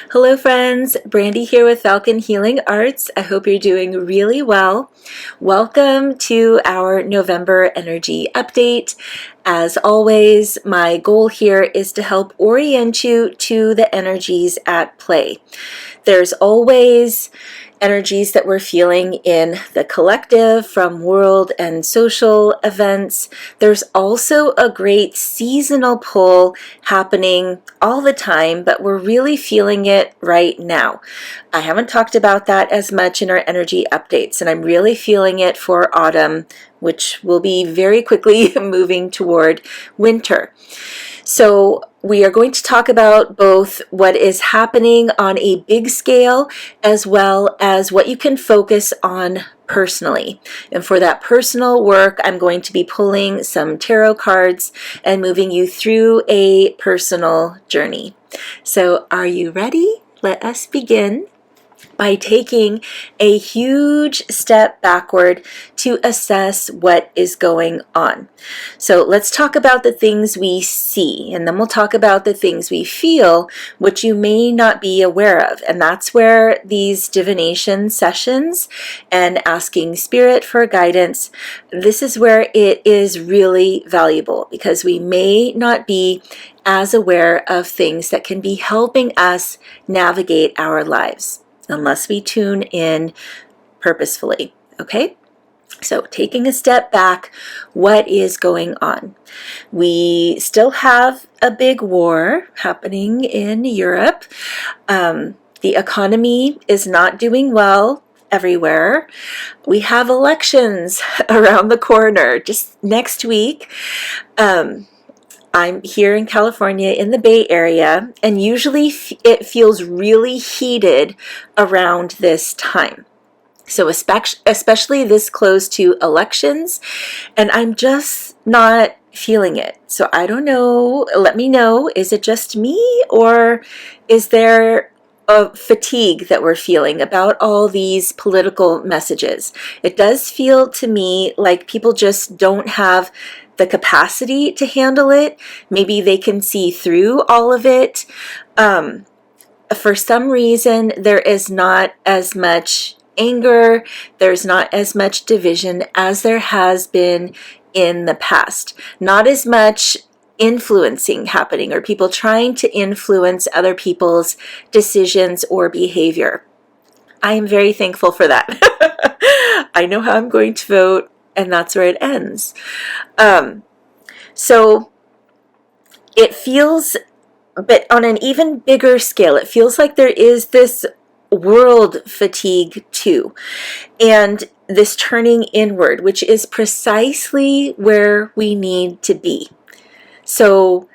Hello friends, Brandy here with Falcon Healing Arts. I hope you're doing really well. Welcome to our November energy update. As always, my goal here is to help orient you to the energies at play. There's always energies that we're feeling in the collective from world and social events. There's also a great seasonal pull happening all the time, but we're really feeling it right now. I haven't talked about that as much in our energy updates, and I'm really feeling it for autumn, which will be very quickly moving toward winter. So we are going to talk about both what is happening on a big scale as well as what you can focus on personally. And for that personal work, I'm going to be pulling some tarot cards and moving you through a personal journey. So are you ready? Let us begin by taking a huge step backward to assess what is going on. So let's talk about the things we see, and then we'll talk about the things we feel, which you may not be aware of. And that's where these divination sessions and asking spirit for guidance, this is where it is really valuable, because we may not be as aware of things that can be helping us navigate our lives, unless we tune in purposefully, okay? So taking a step back, what is going on? We still have a big war happening in Europe. The economy is not doing well everywhere. We have elections around the corner just next week. I'm here in California in the Bay Area, and usually it feels really heated around this time. So especially this close to elections, and I'm just not feeling it. So I don't know, let me know, is it just me, or is there a fatigue that we're feeling about all these political messages? It does feel to me like people just don't have the capacity to handle it. Maybe they can see through all of it. For some reason, there is not as much anger, there's not as much division as there has been in the past. Not as much influencing happening, or people trying to influence other people's decisions or behavior. I am very thankful for that. I know how I'm going to vote, and that's where it ends. So it feels, but on an even bigger scale, it feels like there is this world fatigue too, and this turning inward, which is precisely where we need to be. So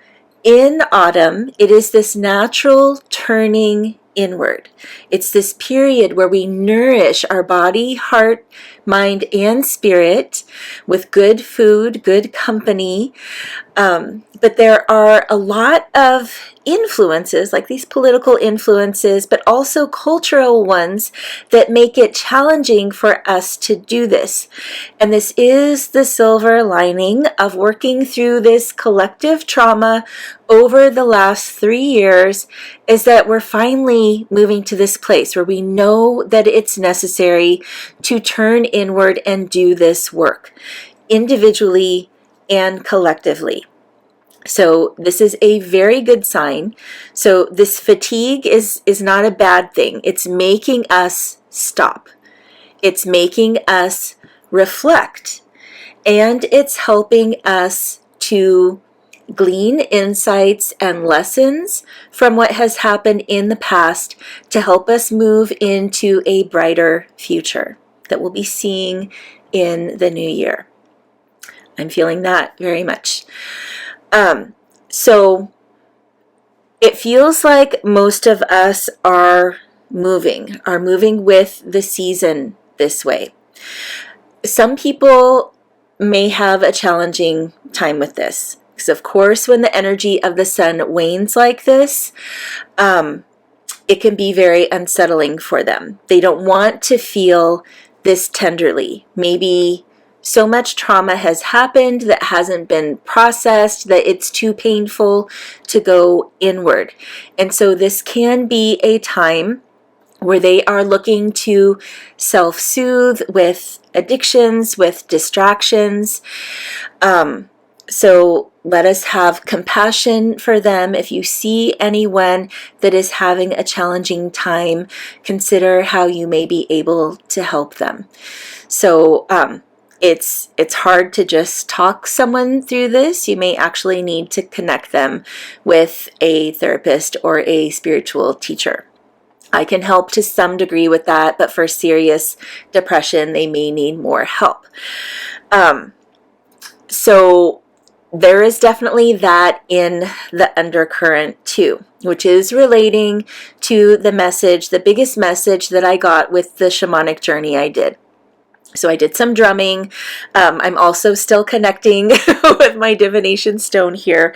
in autumn, it is this natural turning inward. It's this period where we nourish our body, heart, mind, and spirit with good food, good company. But there are a lot of influences, like these political influences, but also cultural ones that make it challenging for us to do this. And this is the silver lining of working through this collective trauma over the last 3 years, is that we're finally moving to this place where we know that it's necessary to turn inward and do this work individually and collectively. So this is a very good sign. So this fatigue is not a bad thing. It's making us stop. It's making us reflect. And it's helping us to glean insights and lessons from what has happened in the past to help us move into a brighter future that we'll be seeing in the new year. I'm feeling that very much. So it feels like most of us are moving with the season this way. Some people may have a challenging time with this, because of course when the energy of the sun wanes like this, it can be very unsettling for them. They don't want to feel this tenderly. Maybe so much trauma has happened that hasn't been processed, that it's too painful to go inward. And so this can be a time where they are looking to self-soothe with addictions, with distractions. So let us have compassion for them. If you see anyone that is having a challenging time, consider how you may be able to help them. So it's hard to just talk someone through this. You may actually need to connect them with a therapist or a spiritual teacher. I can help to some degree with that, but for serious depression, they may need more help. So there is definitely that in the undercurrent too, which is relating to the message, the biggest message that I got with the shamanic journey I did. So I did some drumming. I'm also still connecting with my divination stone here.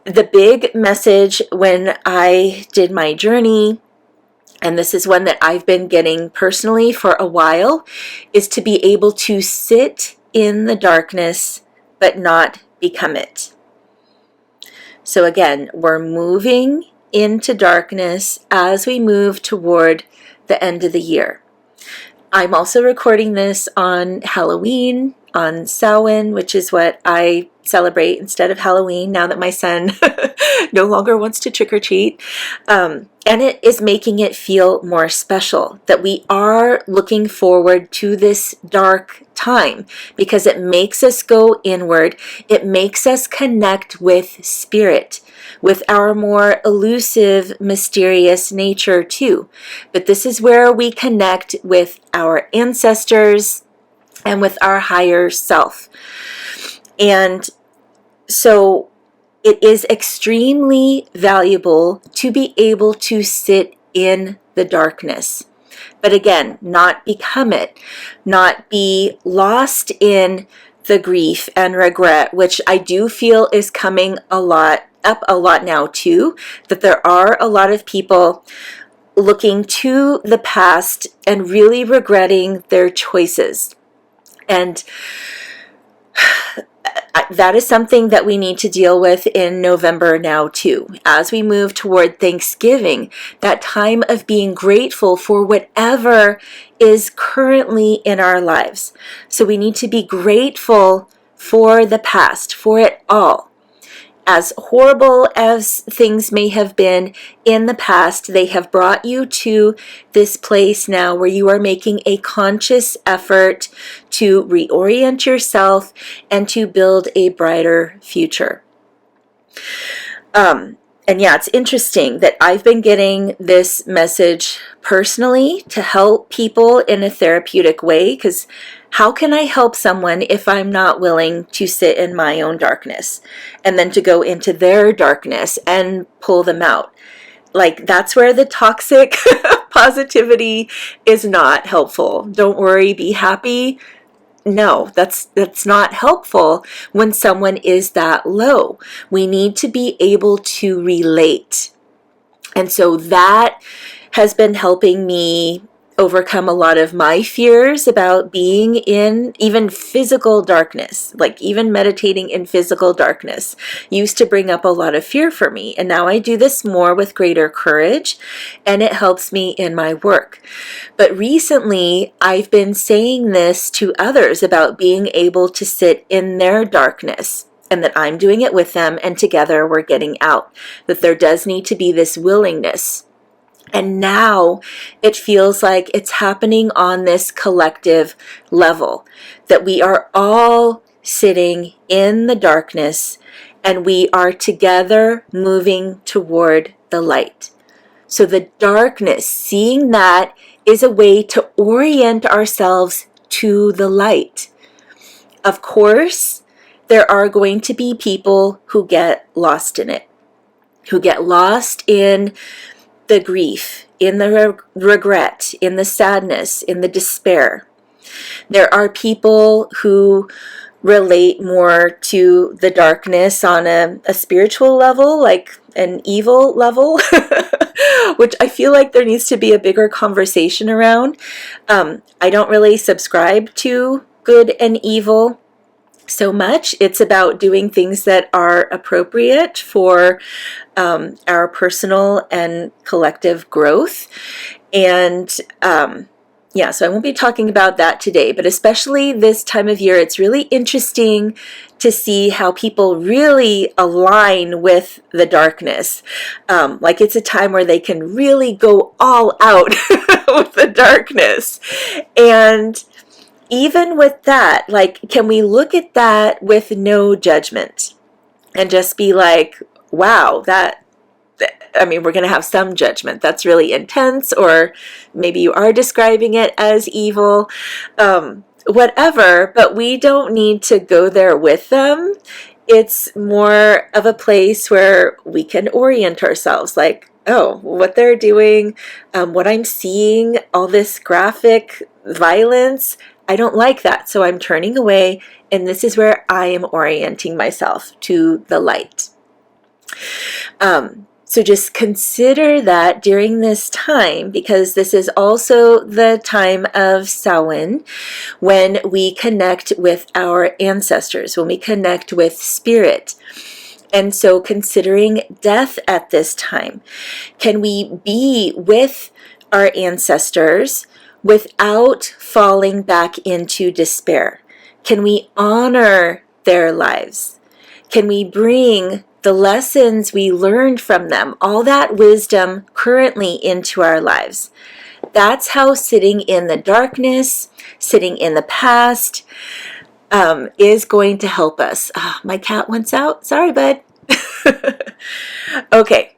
The big message when I did my journey, and this is one that I've been getting personally for a while, is to be able to sit in the darkness but not become it. So again, we're moving into darkness as we move toward the end of the year. I'm also recording this on Halloween, on Samhain, which is what I celebrate instead of Halloween now that my son no longer wants to trick or treat. And it is making it feel more special that we are looking forward to this dark time because it makes us go inward. It makes us connect with spirit, with our more elusive, mysterious nature too. But this is where we connect with our ancestors and with our higher self. And so it is extremely valuable to be able to sit in the darkness. But again, not become it, not be lost in the grief and regret, which I do feel is coming up a lot now too, that there are a lot of people looking to the past and really regretting their choices. And that is something that we need to deal with in November now too. As we move toward Thanksgiving, that time of being grateful for whatever is currently in our lives. So we need to be grateful for the past, for it all. As horrible as things may have been in the past, they have brought you to this place now where you are making a conscious effort to reorient yourself and to build a brighter future. And yeah, it's interesting that I've been getting this message personally to help people in a therapeutic way, because how can I help someone if I'm not willing to sit in my own darkness and then to go into their darkness and pull them out? Like, that's where the toxic positivity is not helpful. Don't worry, be happy. No, that's not helpful when someone is that low. We need to be able to relate. And so that has been helping me overcome a lot of my fears about being in even physical darkness. Like even meditating in physical darkness used to bring up a lot of fear for me. And now I do this more with greater courage, and it helps me in my work. But recently, I've been saying this to others about being able to sit in their darkness, and that I'm doing it with them, and together we're getting out. That there does need to be this willingness. And now it feels like it's happening on this collective level, that we are all sitting in the darkness and we are together moving toward the light. So the darkness, seeing that, is a way to orient ourselves to the light. Of course, there are going to be people who get lost in it, who get lost in the grief, in the regret, in the sadness, in the despair. There are people who relate more to the darkness on a spiritual level, like an evil level, which I feel like there needs to be a bigger conversation around. I don't really subscribe to good and evil so much. It's about doing things that are appropriate for our personal and collective growth. And yeah, so I won't be talking about that today, but especially this time of year, it's really interesting to see how people really align with the darkness. Like it's a time where they can really go all out with the darkness. And even with that, like, can we look at that with no judgment and just be like, wow, I mean, we're going to have some judgment. That's really intense, or maybe you are describing it as evil, whatever, but we don't need to go there with them. It's more of a place where we can orient ourselves, like, oh, what they're doing, what I'm seeing, all this graphic violence, I don't like that, so I'm turning away, and this is where I am orienting myself to the light. So just consider that during this time, because this is also the time of Samhain, when we connect with our ancestors, when we connect with spirit. And so considering death at this time, can we be with our ancestors without falling back into despair? Can we honor their lives? Can we bring the lessons we learned from them, all that wisdom currently into our lives? That's how sitting in the darkness, sitting in the past, is going to help us. My cat wants out. Sorry, bud. Okay.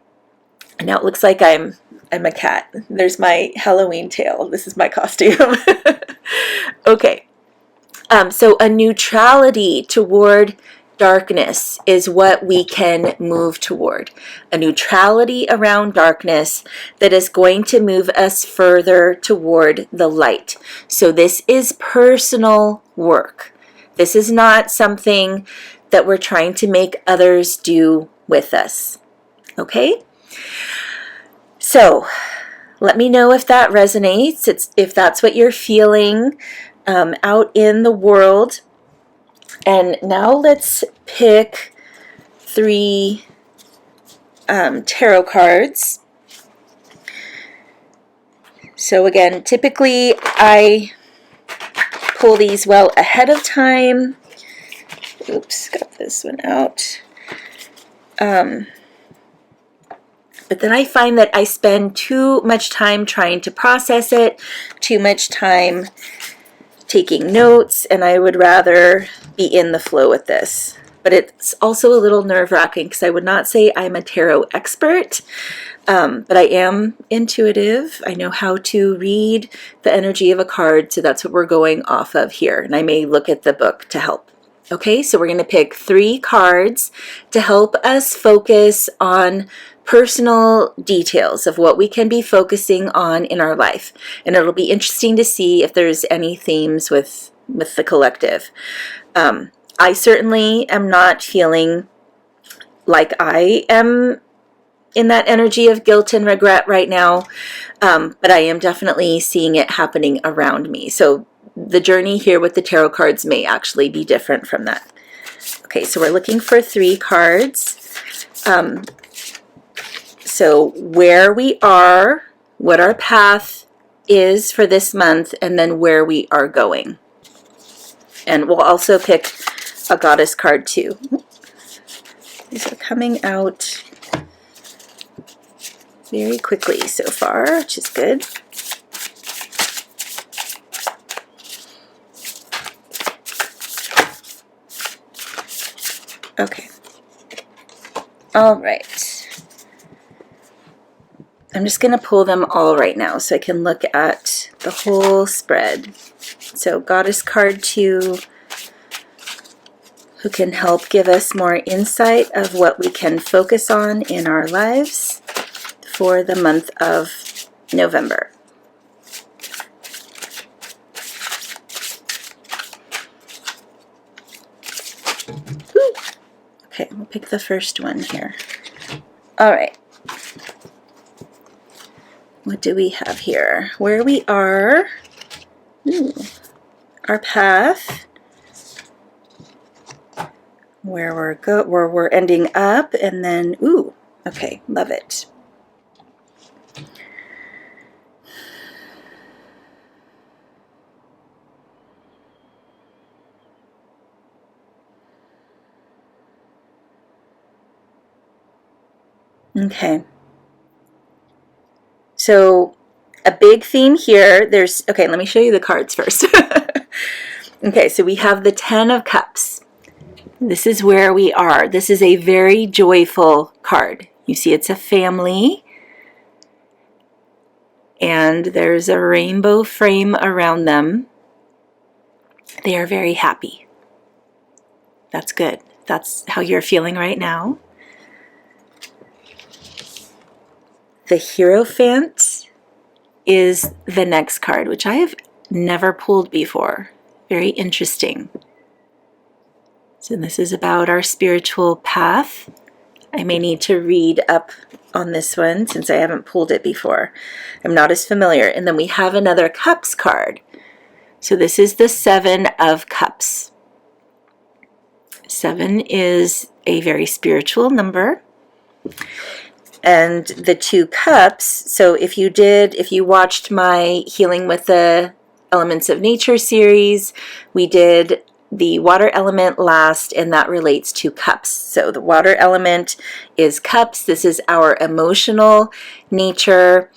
Now it looks like I'm a cat. There's my Halloween tail. This is my costume. Okay. So a neutrality toward darkness is what we can move toward. A neutrality around darkness that is going to move us further toward the light. So this is personal work. This is not something that we're trying to make others do with us. Okay? So let me know if that resonates, if that's what you're feeling out in the world. And now let's pick 3 tarot cards. So again, typically I pull these well ahead of time. Oops, got this one out. But then I find that I spend too much time trying to process it, too much time taking notes, and I would rather be in the flow with this. But it's also a little nerve-wracking because I would not say I'm a tarot expert, but I am intuitive. I know how to read the energy of a card, so that's what we're going off of here. And I may look at the book to help. Okay, so we're going to pick 3 cards to help us focus on personal details of what we can be focusing on in our life. And it'll be interesting to see if there's any themes with the collective. I certainly am not feeling like I am in that energy of guilt and regret right now, but I am definitely seeing it happening around me. So the journey here with the tarot cards may actually be different from that. Okay, so we're looking for 3 cards. So where we are, what our path is for this month, and then where we are going. And we'll also pick a goddess card too. These are coming out very quickly so far, which is good. Okay. All right. I'm just going to pull them all right now so I can look at the whole spread. So Goddess card 2, who can help give us more insight of what we can focus on in our lives for the month of November. Woo. Okay, we'll pick the first one here. All right. What do we have here? Where we are our path, where we're ending up, and then, ooh, okay, love it. Okay. So a big theme here, okay, let me show you the cards first. Okay, so we have the 10 of Cups. This is where we are. This is a very joyful card. You see it's a family, and there's a rainbow frame around them. They are very happy. That's good. That's how you're feeling right now. The Hierophant is the next card, which I have never pulled before. Very interesting. So this is about our spiritual path. I may need to read up on this one since I haven't pulled it before. I'm not as familiar. And then we have another Cups card. So this is the 7 of Cups. 7 is a very spiritual number. And the 2 Cups, so if you watched my Healing with the Elements of Nature series, we did the water element last, and that relates to cups. So the water element is cups. This is our emotional nature,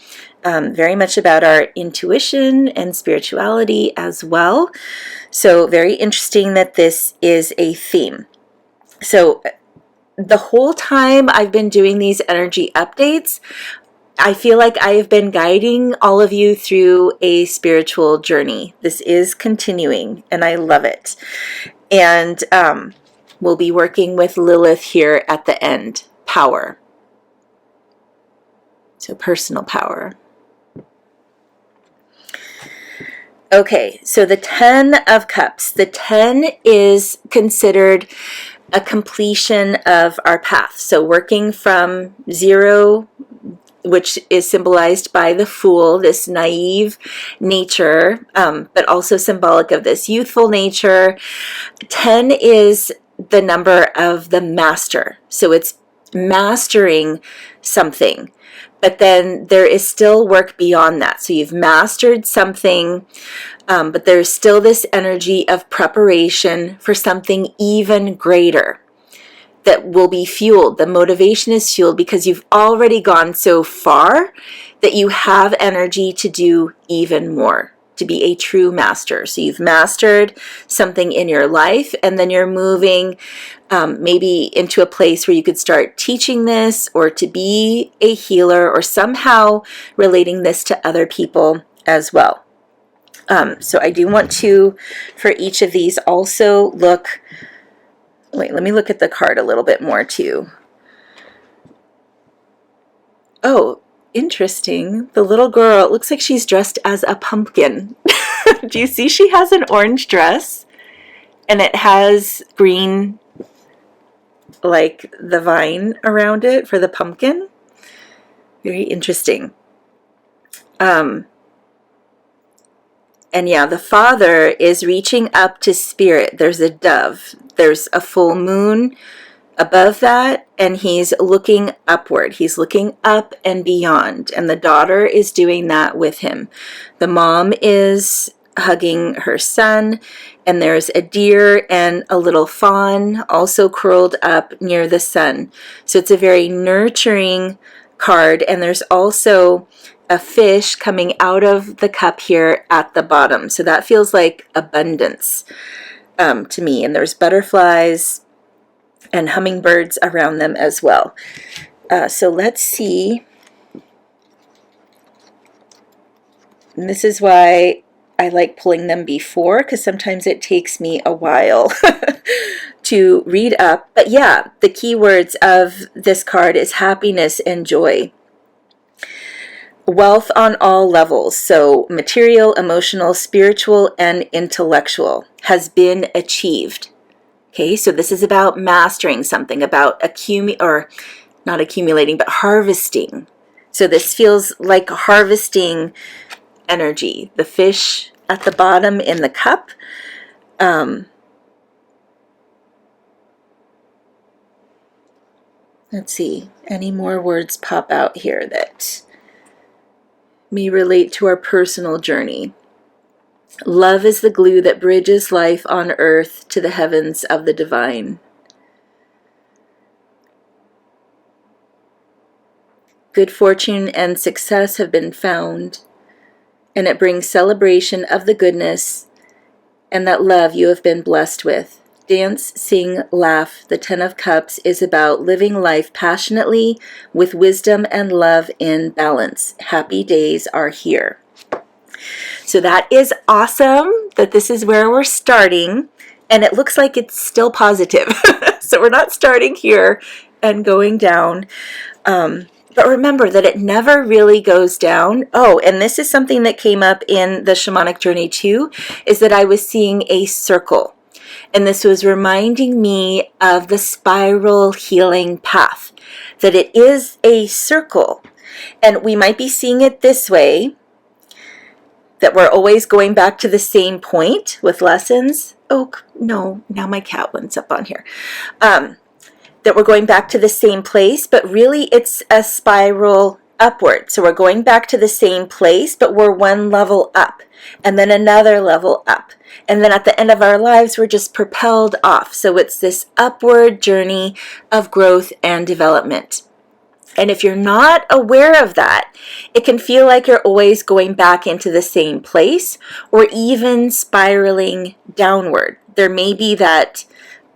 very much about our intuition and spirituality as well. So very interesting that this is a theme. So the whole time I've been doing these energy updates, I feel like I have been guiding all of you through a spiritual journey. This is continuing, and I love it. And we'll be working with Lilith here at the end. Power. So personal power. Okay, so the 10 of Cups. The 10 is considered a completion of our path. So working from 0, which is symbolized by the Fool, this naive nature, but also symbolic of this youthful nature. 10 is the number of the master. So it's mastering something. But then there is still work beyond that. So you've mastered something, but there's still this energy of preparation for something even greater that will be fueled. The motivation is fueled because you've already gone so far that you have energy to do even more, to be a true master. So you've mastered something in your life, and then you're moving maybe into a place where you could start teaching this, or to be a healer, or somehow relating this to other people as well. So I do want to, for each of these, also look. Wait, let me look at the card a little bit more too. Oh, interesting. The little girl, it looks like she's dressed as a pumpkin. Do you see she has an orange dress? And it has green, like the vine around it for the pumpkin. Very interesting. And yeah, the Father is reaching up to Spirit. There's a dove. There's a full moon above that, and he's looking upward. He's looking up and beyond, and the daughter is doing that with him. The mom is hugging her son, and there's a deer and a little fawn also curled up near the sun. So it's a very nurturing card, and there's also a fish coming out of the cup here at the bottom. So that feels like abundance to me. And there's butterflies and hummingbirds around them as well. So let's see. And this is why I like pulling them before, because sometimes it takes me a while to read up. But yeah, the key words of this card is happiness and joy. Wealth on all levels, so material, emotional, spiritual, and intellectual, has been achieved. Okay, so this is about mastering something, about not accumulating, but harvesting. So this feels like harvesting energy. The fish at the bottom in the cup. Let's see, any more words pop out here that may relate to our personal journey. Love is the glue that bridges life on earth to the heavens of the divine. Good fortune and success have been found, and it brings celebration of the goodness and that love you have been blessed with. Dance, sing, laugh. The Ten of Cups is about living life passionately with wisdom and love in balance. Happy days are here. So that is awesome that this is where we're starting, and it looks like it's still positive. So we're not starting here and going down. But remember that it never really goes down. Oh, and this is something that came up in the shamanic journey too, is that I was seeing a circle. And this was reminding me of the spiral healing path, that it is a circle. And we might be seeing it this way, that we're always going back to the same point with lessons. Oh, no, now my cat went up on here. That we're going back to the same place, but really it's a spiral upward. So we're going back to the same place, but we're one level up, and then another level up. And then at the end of our lives, we're just propelled off. So it's this upward journey of growth and development. And if you're not aware of that, it can feel like you're always going back into the same place or even spiraling downward. There may be that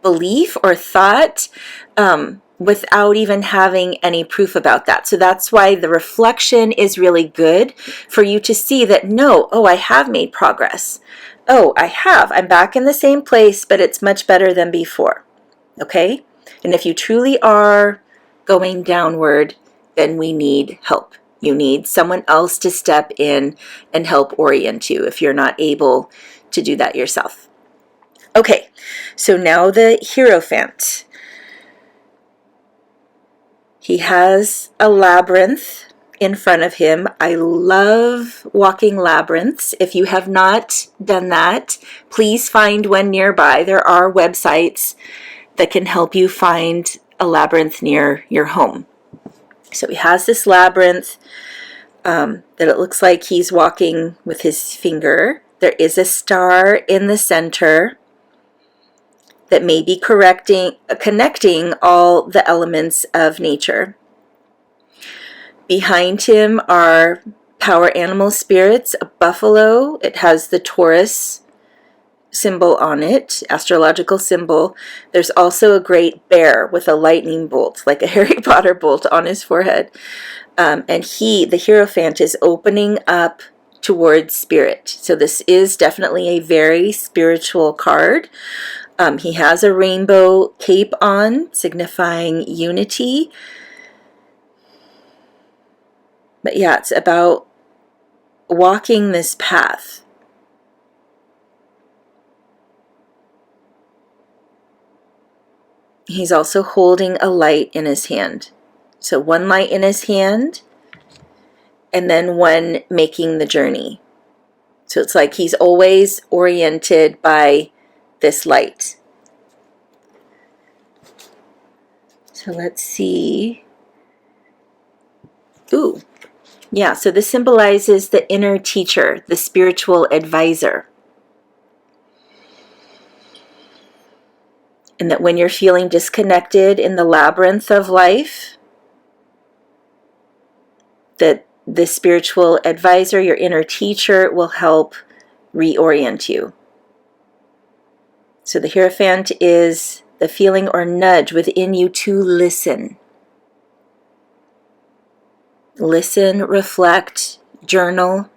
belief or thought without even having any proof about that. So that's why the reflection is really good for you to see that, no, oh, I have made progress. Oh, I have. I'm back in the same place, but it's much better than before. Okay? And if you truly are going downward, then we need help. You need someone else to step in and help orient you if you're not able to do that yourself. Okay, so now the Hierophant. He has a labyrinth in front of him. I love walking labyrinths. If you have not done that, please find one nearby. There are websites that can help you find a labyrinth near your home. So he has this labyrinth that it looks like he's walking with his finger. There is a star in the center that may be connecting all the elements of nature. Behind him are power animal spirits, a buffalo. It has the Taurus symbol on it, astrological symbol. There's also a great bear with a lightning bolt, like a Harry Potter bolt on his forehead. And the Hierophant, is opening up towards spirit. So this is definitely a very spiritual card. He has a rainbow cape on, signifying unity. But yeah, it's about walking this path. He's also holding a light in his hand. So one light in his hand, and then one making the journey. So it's like he's always oriented by this light. So let's see. Ooh, yeah, so this symbolizes the inner teacher, the spiritual advisor. And that when you're feeling disconnected in the labyrinth of life, that the spiritual advisor, your inner teacher, will help reorient you. So the Hierophant is the feeling or nudge within you to listen. Listen, reflect, journal.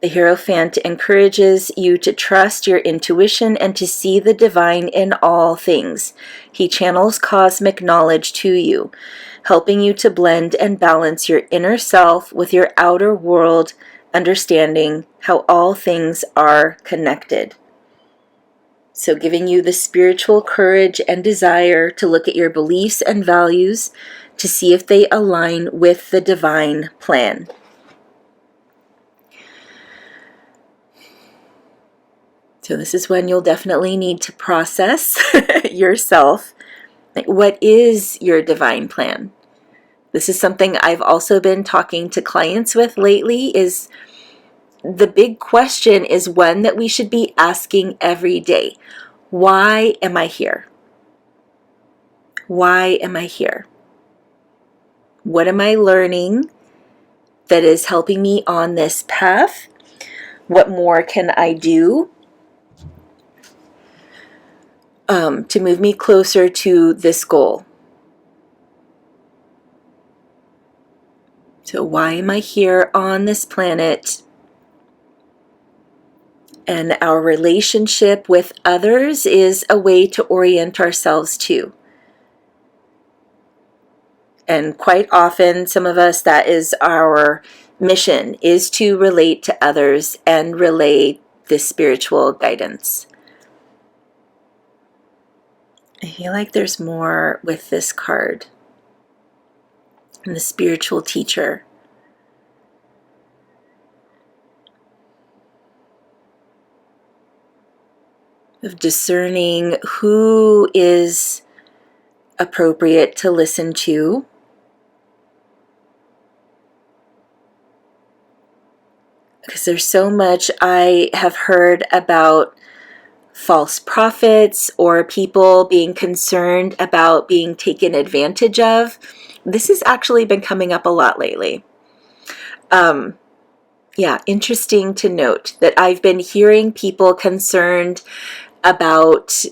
The Hierophant encourages you to trust your intuition and to see the divine in all things. He channels cosmic knowledge to you, helping you to blend and balance your inner self with your outer world, understanding how all things are connected. So giving you the spiritual courage and desire to look at your beliefs and values to see if they align with the divine plan. So this is when you'll definitely need to process yourself. Like, what is your divine plan? This is something I've also been talking to clients with lately. Is the big question is one that we should be asking every day. Why am I here? Why am I here? What am I learning that is helping me on this path? What more can I do to move me closer to this goal? So why am I here on this planet? And our relationship with others is a way to orient ourselves too. And quite often, some of us, that is our mission, is to relate to others and relay this spiritual guidance. I feel like there's more with this card. And the spiritual teacher. Of discerning who is appropriate to listen to. Because there's so much I have heard about false prophets or people being concerned about being taken advantage of. This has actually been coming up a lot lately. Yeah, interesting to note that I've been hearing people concerned about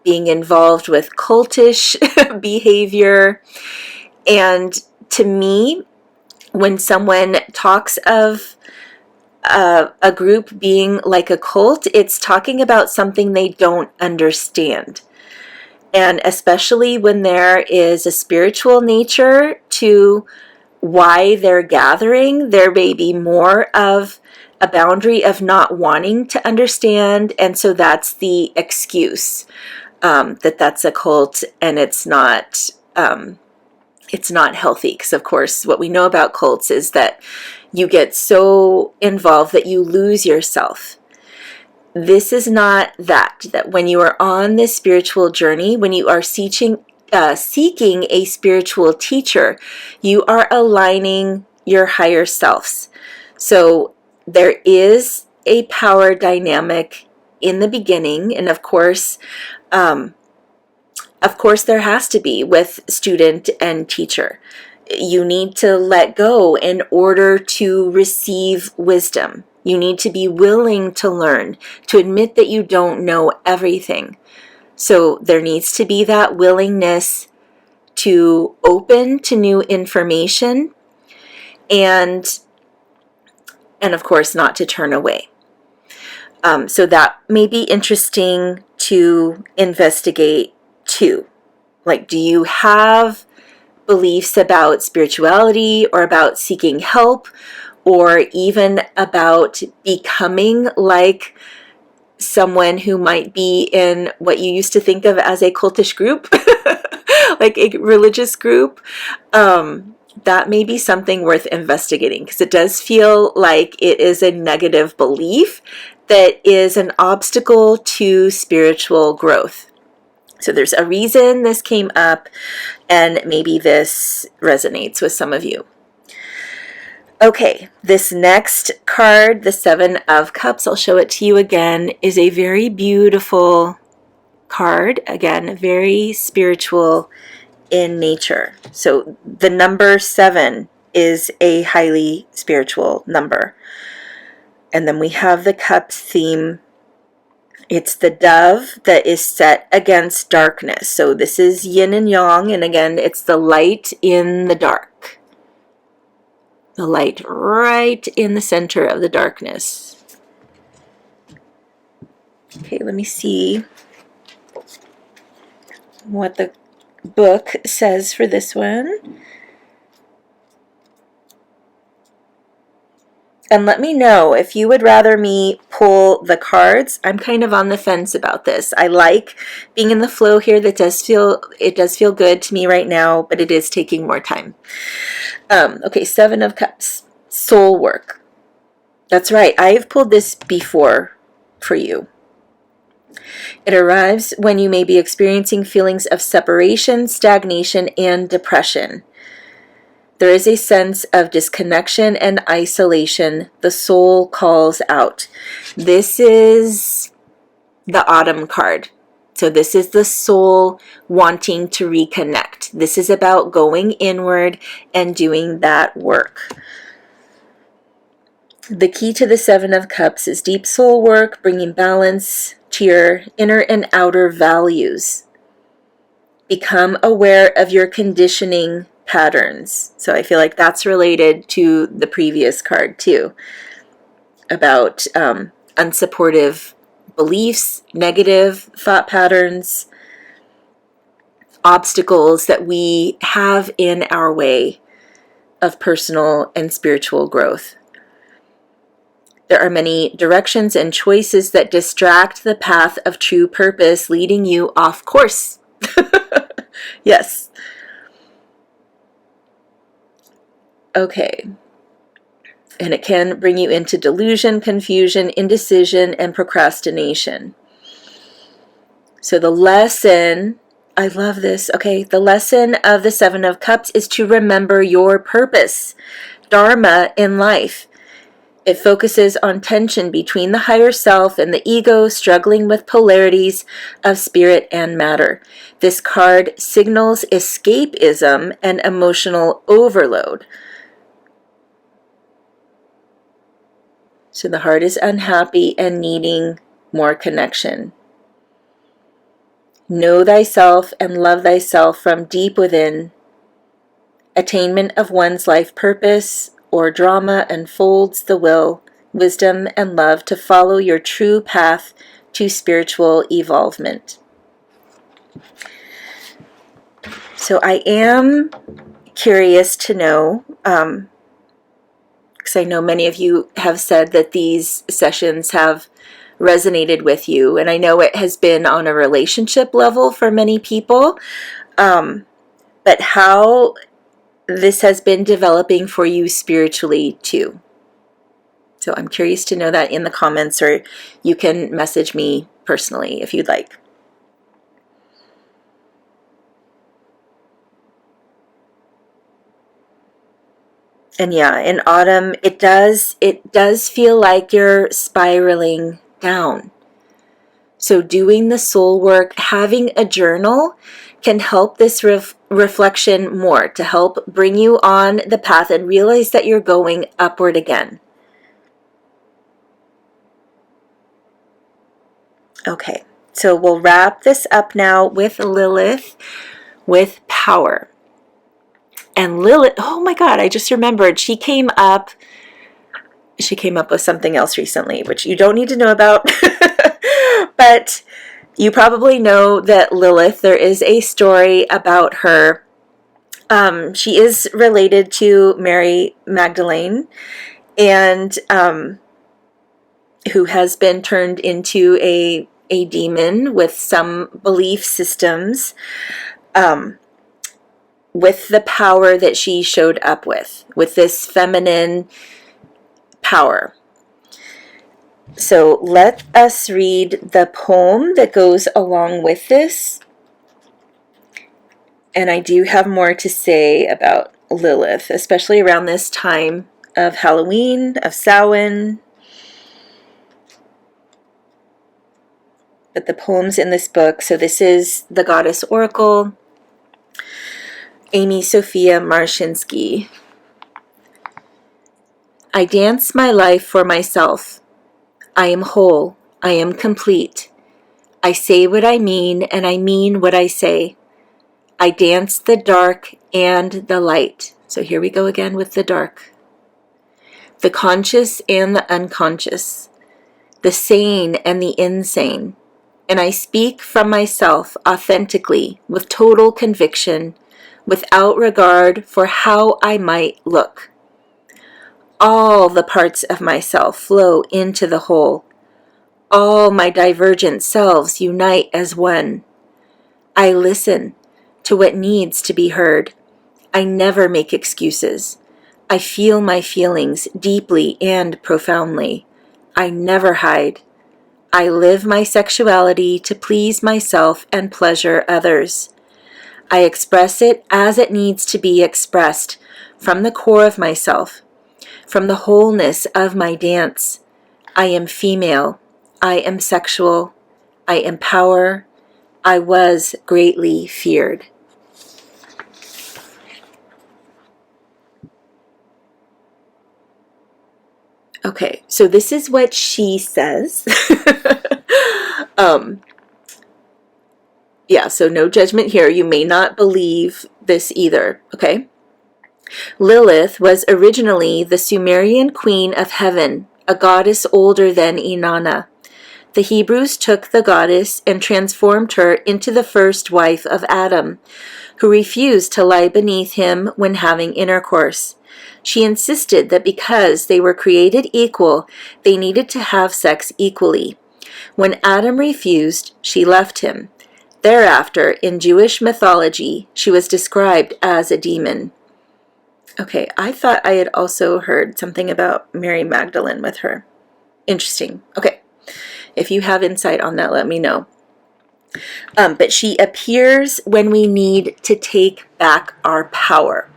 being involved with cultish behavior. And to me, when someone talks of a group being like a cult, it's talking about something they don't understand. And especially when there is a spiritual nature to why they're gathering, there may be more of a boundary of not wanting to understand. And so that's the excuse that that's a cult and it's not healthy. Because of course, what we know about cults is that you get so involved that you lose yourself. This is not that when you are on this spiritual journey, when you are seeking a spiritual teacher, you are aligning your higher selves. So there is a power dynamic in the beginning, and of course there has to be with student and teacher. You need to let go in order to receive wisdom. You need to be willing to learn, to admit that you don't know everything. So there needs to be that willingness to open to new information and of course not to turn away. So that may be interesting to investigate too. Like, do you have beliefs about spirituality or about seeking help or even about becoming like someone who might be in what you used to think of as a cultish group, like a religious group? That may be something worth investigating, because it does feel like it is a negative belief that is an obstacle to spiritual growth. So there's a reason this came up, and maybe this resonates with some of you. Okay, this next card, the Seven of Cups, I'll show it to you again, is a very beautiful card. Again, very spiritual in nature. So the number 7 is a highly spiritual number. And then we have the Cups theme. It's the dove that is set against darkness. So this is yin and yang, and again, it's the light in the dark. The light right in the center of the darkness. Okay, let me see what the book says for this one. And let me know if you would rather me pull the cards. I'm kind of on the fence about this. I like being in the flow here. It does feel good to me right now, but it is taking more time. Okay, Seven of Cups, soul work. That's right. I've pulled this before for you. It arrives when you may be experiencing feelings of separation, stagnation, and depression. There is a sense of disconnection and isolation. The soul calls out. This is the autumn card. So this is the soul wanting to reconnect. This is about going inward and doing that work. The key to the Seven of Cups is deep soul work, bringing balance to your inner and outer values. Become aware of your conditioning patterns. So I feel like that's related to the previous card too, about unsupportive beliefs, negative thought patterns, obstacles that we have in our way of personal and spiritual growth. There are many directions and choices that distract the path of true purpose, leading you off course. Yes. Okay. And it can bring you into delusion, confusion, indecision, and procrastination. So the lesson, I love this. Okay, the lesson of the Seven of Cups is to remember your purpose, dharma in life. It focuses on tension between the higher self and the ego, struggling with polarities of spirit and matter. This card signals escapism and emotional overload. So the heart is unhappy and needing more connection. Know thyself and love thyself from deep within. Attainment of one's life purpose or drama unfolds the will, wisdom, and love to follow your true path to spiritual evolvement. So I am curious to know, because I know many of you have said that these sessions have resonated with you, and I know it has been on a relationship level for many people, but how this has been developing for you spiritually too. So I'm curious to know that in the comments, or you can message me personally if you'd like. And yeah, in autumn, it does feel like you're spiraling down. So doing the soul work, having a journal can help this reflection more, to help bring you on the path and realize that you're going upward again. Okay, so we'll wrap this up now with Lilith, with power. And Lilith, oh my God, I just remembered, she came up with something else recently, which you don't need to know about. But you probably know that Lilith, there is a story about her. She is related to Mary Magdalene, and who has been turned into a demon with some belief systems, with the power that she showed up with this feminine power. So let us read the poem that goes along with this. And I do have more to say about Lilith, especially around this time of Halloween, of Samhain. But the poems in this book, so this is the Goddess Oracle, Amy Sophia Marshinsky. I dance my life for myself. I am whole. I am complete. I say what I mean, and I mean what I say. I dance the dark and the light. So here we go again with the dark. The conscious and the unconscious. The sane and the insane. And I speak from myself authentically, with total conviction, without regard for how I might look. All the parts of myself flow into the whole. All my divergent selves unite as one. I listen to what needs to be heard. I never make excuses. I feel my feelings deeply and profoundly. I never hide. I live my sexuality to please myself and pleasure others. I express it as it needs to be expressed, from the core of myself, from the wholeness of my dance. I am female. I am sexual. I empower. I was greatly feared. Okay, so this is what she says. Yeah, so no judgment here. You may not believe this either, okay? Lilith was originally the Sumerian queen of heaven, a goddess older than Inanna. The Hebrews took the goddess and transformed her into the first wife of Adam, who refused to lie beneath him when having intercourse. She insisted that because they were created equal, they needed to have sex equally. When Adam refused, she left him. Thereafter, in Jewish mythology, she was described as a demon. Okay, I thought I had also heard something about Mary Magdalene with her. Interesting. Okay, if you have insight on that, let me know. But she appears when we need to take back our power.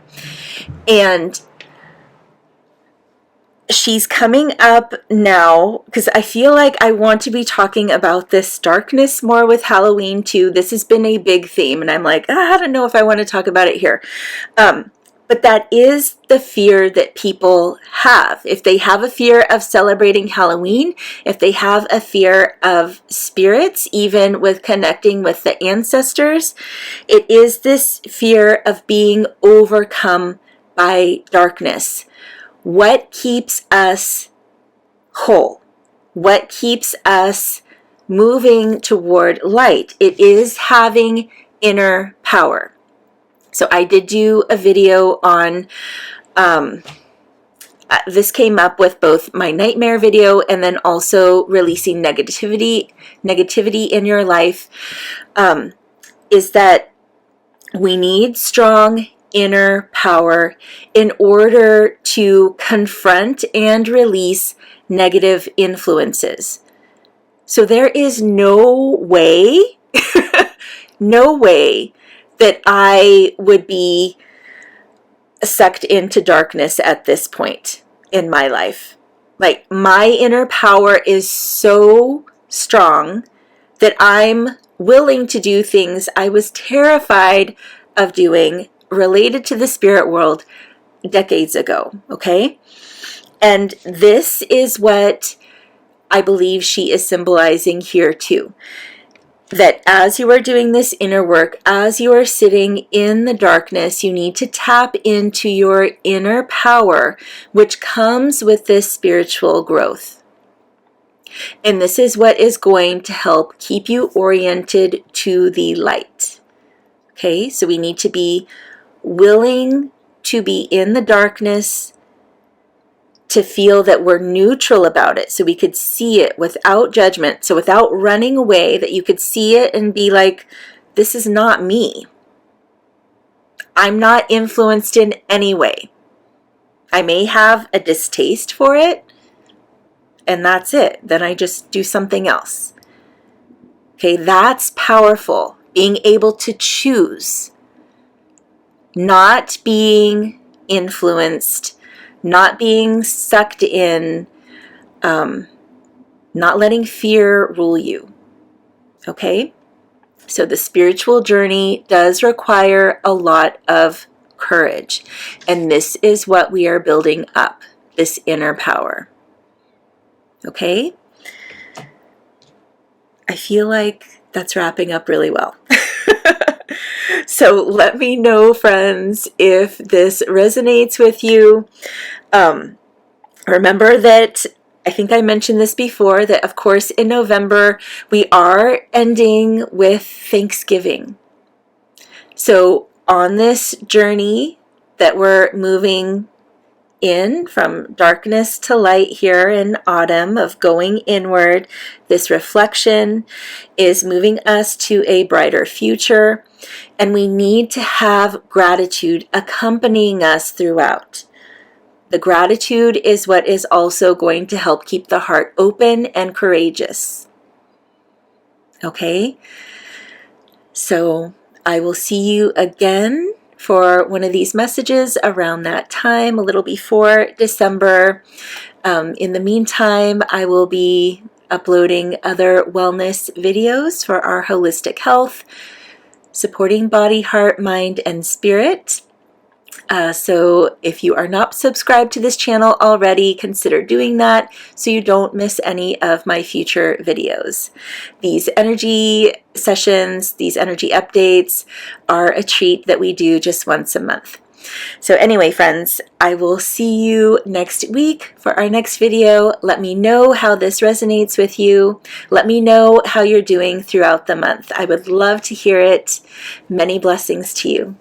And she's coming up now because I feel like I want to be talking about this darkness more with Halloween too. This has been a big theme, and I'm like, I don't know if I want to talk about it here. But that is the fear that people have. If they have a fear of celebrating Halloween, if they have a fear of spirits, even with connecting with the ancestors, it is this fear of being overcome by darkness. What keeps us whole? What keeps us moving toward light? It is having inner power. So I did do a video on, this came up with both my nightmare video and then also releasing negativity in your life, is that we need strong inner power in order to confront and release negative influences. So there is no way, no way that I would be sucked into darkness at this point in my life. Like, my inner power is so strong that I'm willing to do things I was terrified of doing related to the spirit world decades ago, okay? And this is what I believe she is symbolizing here too. That as you are doing this inner work, as you are sitting in the darkness, you need to tap into your inner power, which comes with this spiritual growth. And this is what is going to help keep you oriented to the light. Okay, so we need to be willing to be in the darkness, to feel that we're neutral about it, so we could see it without judgment, so without running away, that you could see it and be like, this is not me. I'm not influenced in any way. I may have a distaste for it, and that's it. Then I just do something else. Okay, that's powerful. Being able to choose, not being influenced, not being sucked in, not letting fear rule you. Okay? So the spiritual journey does require a lot of courage. And this is what we are building up, this inner power. Okay? I feel like that's wrapping up really well. So let me know, friends, if this resonates with you. Remember that, I think I mentioned this before, that of course in November we are ending with Thanksgiving. So on this journey that we're moving in from darkness to light here in autumn, of going inward, this reflection is moving us to a brighter future, and we need to have gratitude accompanying us throughout. The gratitude is what is also going to help keep the heart open and courageous. Okay? So I will see you again for one of these messages around that time, a little before December. In the meantime, I will be uploading other wellness videos for our holistic health, supporting body, heart, mind, and spirit. So if you are not subscribed to this channel already, consider doing that so you don't miss any of my future videos. These energy sessions, these energy updates are a treat that we do just once a month. So anyway, friends, I will see you next week for our next video. Let me know how this resonates with you. Let me know how you're doing throughout the month. I would love to hear it. Many blessings to you.